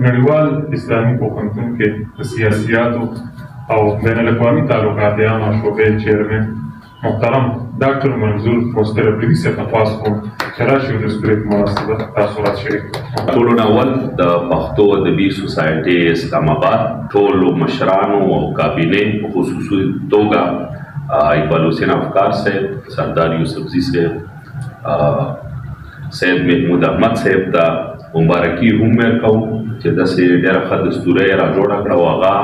نړیوال اسلامي پوهنتون کې د سیاسیاتو او بین الاقوامي تعلقات عامه شعبې چیرمن محترم ډاکټر منظور فوستر ابریدي صاحب تاسو کوم راشي د سپریټ مناسبت تاثرات شریک ټولو اول د پښتو ادبي سوسایټي اسلام آباد ټولو مشرانو او کابینې په خصوصي توګه اقبال حسین افکار صاحب سردار یوسفزي صاحب سید محمود احمد صاحب ته مبارکي هم ورکوم چې داسې ډېره ښه دستوره یې را جوړه کړه او هغه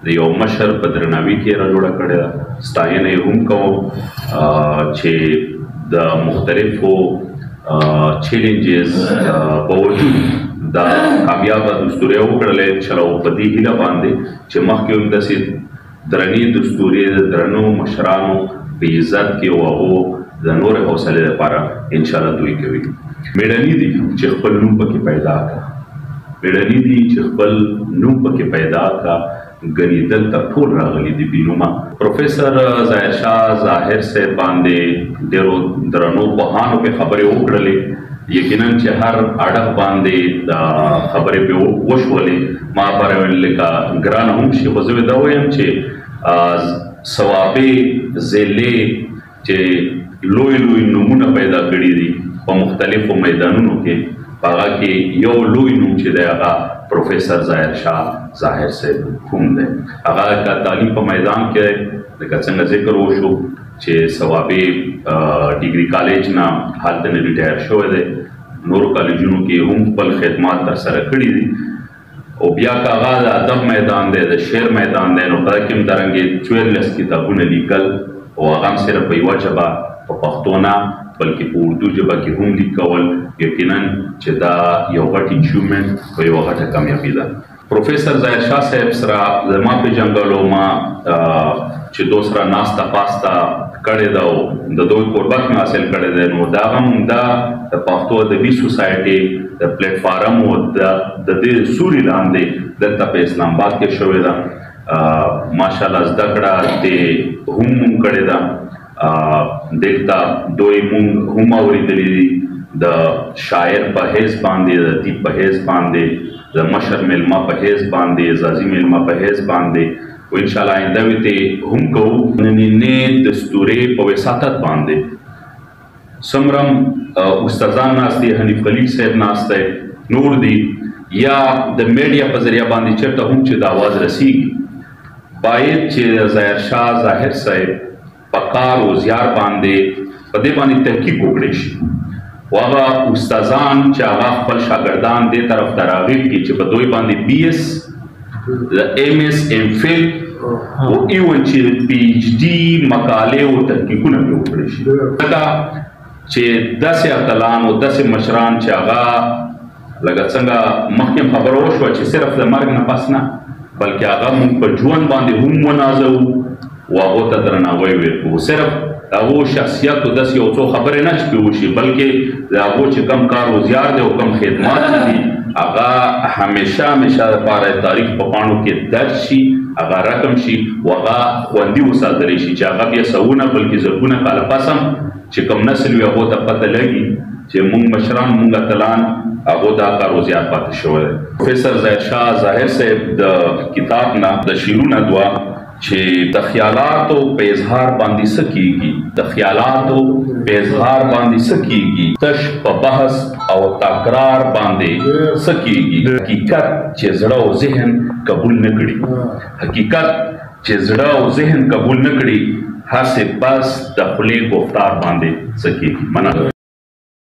د یو مشر په درناوي کې را جوړه کړې ده. ستاینه یې هم کوم چې د مختلفو چیلنجز باوجود دا کامیابه دستوره یې وکړلې چلو په دې هیله باندې چې مخکې هم داسې درنې دستورې د درنو مشرانو په عزت کې او هغو د نورې حوصلې لپاره انشاءالله دوی کوي. میړني دي چې خپل نوم پکې پیدا کړه، میړني دي چې خپل نوم پکې پیدا کړه، ګنې دلته ټول راغلي دي بېنومه. پروفیسر ظاهر شاه ظاهر صاحب باندې ډېرو درنو پوهانو پې خبرې وکړلې، یقینا چې هر اړخ باندې خبرې پې وشولې. ما پر لکه ګرانه هم شي، خو زه دا وایم چې ثوابې ضلعې چې لوی لوی نومونه پیدا کړي دي په مختلفو میدانونو کې، په هغه کې یو لوی نوم چې دی هغه پروفیسر ظاهر شاه ظاهر صاحب هم دی. هغه که تعلیم په میدان کې لکه څنګه ذکر وشو چې ثوابې ډیګري کالج نه هلته نه ریټایر شوی دی، نورو کالجونو کې هم خپل خدمات ترسره کړي دي. او بیا که هغه د ادب میدان دی، د شعر میدان دی، نو په هغه کې هم دارنګې 14 کتابونه لیکل او هغه هم صرف په یوه ژبه په پښتو نه بلکې په اردو ژبه کې هم لیکول، یقینا چې دا یو غټ اچیومنټ او یوه غټه کامیابي ده. پروفیسر ظاهر شاه صاحب سره زما پېژندلو ما چې دو سره ناسته پاسته کړې ده او د دوی قربت مې حاصل کړی دی، نو دا هم دا د پښتو ادبي سوسایټي د پلیټفارم او د دې سوري لاندې دلته په اسلام آباد کې شوې ده. ماشاءالله زده کړه دې هم کړې ده. دلته دوی مونږ هم اورېدلي دي د شاعر په حیث باندې، د ادیب په حیث باندې، د مشر میلمه په حیث باندې، اعزازي میلمه په حیث باندې، او انشاءالله آینده به ترې هم کوو. نننۍ دستورې په وساطت باندې څومره استادان ناست دي، حنیف خلیل صاحب ناست دی، نور دي، یا د میډیا په ذریعه باندې چېرته هم چې د اواز رسیږي، باید چې ظاهر شاه ظاهر صاحب په کار او زیار باندې په دې باندې تحقیق وکړی شي او هغه استادان چې هغه خپل شاګردان دې طرف ته راغږ کړي چې په دوی باندې BS، MS، MPhil او ایون چې PhD مقالې او تحقیقونه پرې وکړی شي، ځکه چې داسې اتلان او داسې مشران چې هغه لکه څنګه مخکې خبره وشوه چې صرف د مرګ نه پس نه بلکې هغه موږ په ژوند باندې هم ونازوو و هغو ته درناوی ورکړو. صرف د هغو شخصیت او داسې یو څو خبرې نه چې پرې وشي، بلکې د هغو چې کم کار و زیار دی او کم خدمات دي هغه همیشه دپاره تاریخ په پاڼو کې درج شي، هغه رقم شي او هغه خوندي وساتلی شي چې هغه بیا سوونه بلکې زرګونه کاله پس هم چې کوم نسل وي هغو ته پته لګي چې موږ مشران، موږ اتلان، هغو دا کار و زیار پاتې شوی دی. پروفیسر ظاهر شاه ظاهر صاحب د کتاب نه د شعرونه دوه چې د خیالاتو په اظهار باندې څه کېږي، د خیالاتو په اظهار باندې څه کېږي، تش په بحث او تکرار باندې څه کېږي، حقیقت چې زړه او ذهن قبول نه کړي، حقیقت چې زړه او ذهن قبول نه کړي، هسې بس د خولې گفتار باندې څه کېږي. مننه.